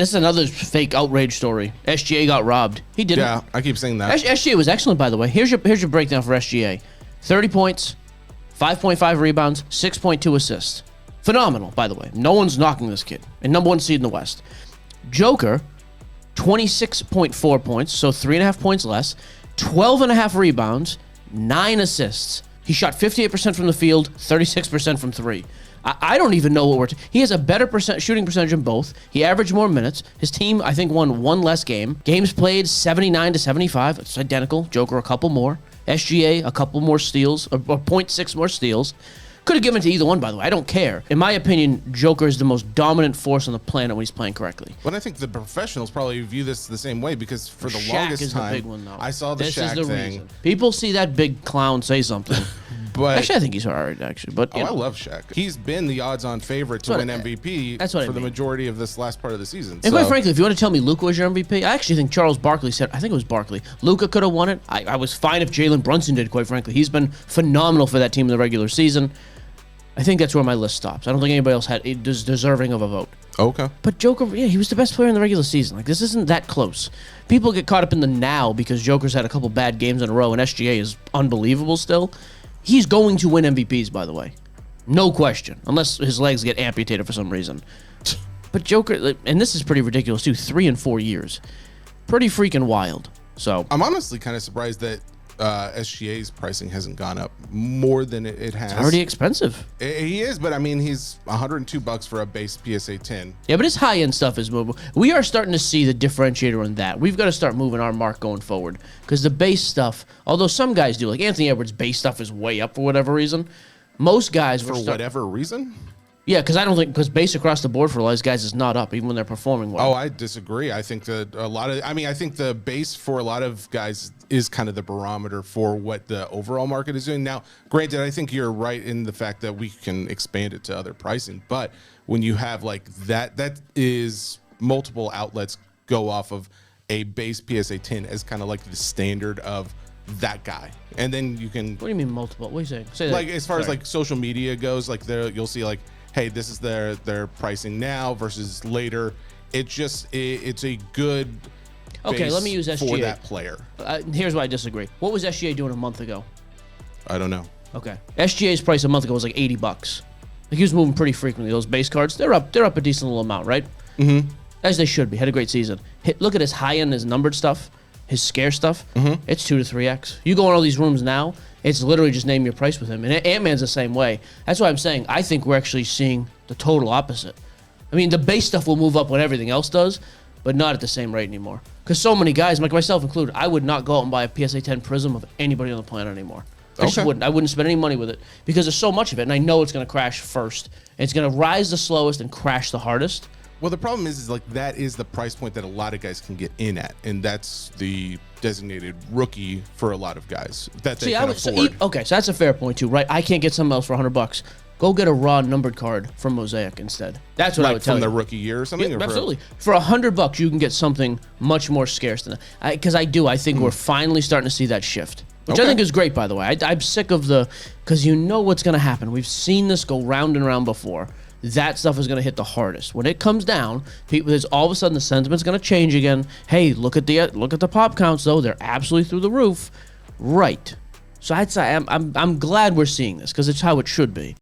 This is another fake outrage story. SGA got robbed. He didn't. Yeah, I keep saying that. SGA was excellent, by the way. Here's your breakdown for SGA. 30 points, 5.5 rebounds, 6.2 assists. Phenomenal, by the way. No one's knocking this kid. And number 1 seed in the West. Joker, 26.4 points, so 3.5 points less. 12.5 rebounds, 9 assists. He shot 58% from the field, 36% from 3. I don't even know what he has a better shooting percentage in both. He averaged more minutes. His team, I think, won 1 less game. Games played 79 to 75. It's identical. Joker a couple more. SGA a couple more steals, or 0.6 more steals. Could have given it to either one, by the way. I don't care. In my opinion, Joker is the most dominant force on the planet when he's playing correctly. But I think the professionals probably view this the same way, because for the Shaq longest is time, the big one, though. I saw the this Shaq is the thing. Reason. People see that big clown say something. But actually, I think he's all right, actually. But I love Shaq. He's been the odds-on favorite to win MVP for the majority of this last part of the season. And quite frankly, if you want to tell me Luka was your MVP, I actually think Charles Barkley said, I think it was Barkley, Luka could have won it. I was fine if Jalen Brunson did, quite frankly. He's been phenomenal for that team in the regular season. I think that's where my list stops. I don't think anybody else is deserving of a vote. Okay. But Joker, yeah, he was the best player in the regular season. Like, this isn't that close. People get caught up in the now because Joker's had a couple bad games in a row, and SGA is unbelievable still. He's going to win MVPs, by the way. No question. Unless his legs get amputated for some reason. But Joker, and this is pretty ridiculous too, 3 and 4 years. Pretty freaking wild. So I'm honestly kind of surprised that SGA's pricing hasn't gone up more than it has. It's already expensive. He is, but I mean, he's $102 for a base PSA 10. Yeah, but his high-end stuff is movable. We are starting to see the differentiator on that. We've got to start moving our mark going forward, because the base stuff, although some guys do, like Anthony Edwards' base stuff is way up for whatever reason. Most guys whatever reason? Yeah, because base across the board for a lot of these guys is not up, even when they're performing well. Oh, I disagree. I think that I think the base for a lot of guys is kind of the barometer for what the overall market is doing. Now, granted, I think you're right in the fact that we can expand it to other pricing, but when you have like that is multiple outlets go off of a base PSA 10 as kind of like the standard of that guy. And then you can... What do you mean multiple? What are you saying? Say that. Like, as far as like social media goes, like you'll see like, hey, this is their pricing now versus later. It's a good okay, let me use SGA for that player. Here's why I disagree. What was SGA doing a month ago? I don't know. Okay, SGA's price a month ago was like $80. Like, he was moving pretty frequently. Those base cards, they're up a decent little amount, right? Mm-hmm. As they should be. Had a great season. Look at his high end, his numbered stuff, his scare stuff. Mm-hmm. It's 2 to 3x. You go in all these rooms now, it's literally just name your price with him. And Ant-Man's the same way. That's why I'm saying I think we're actually seeing the total opposite. I mean, the base stuff will move up when everything else does, but not at the same rate anymore. Because so many guys, like myself included, I would not go out and buy a PSA 10 Prism of anybody on the planet anymore. I just wouldn't. I wouldn't spend any money with it because there's so much of it, and I know it's going to crash first. It's going to rise the slowest and crash the hardest. Well, the problem is like that is the price point that a lot of guys can get in at, and that's the designated rookie for a lot of guys that they can afford. Okay, so that's a fair point too, right? I can't get something else for $100. Go get a raw numbered card from Mosaic instead. That's what I would tell you. From the rookie year or something? Yeah, absolutely. For $100, you can get something much more scarce than that. Because I think we're finally starting to see that shift. Which I think is great, by the way. I'm sick of because you know what's going to happen. We've seen this go round and round before. That stuff is going to hit the hardest. When it comes down, there's all of a sudden the sentiment's going to change again. Hey, look at the pop counts though; they're absolutely through the roof. Right. So I'm glad we're seeing this because it's how it should be.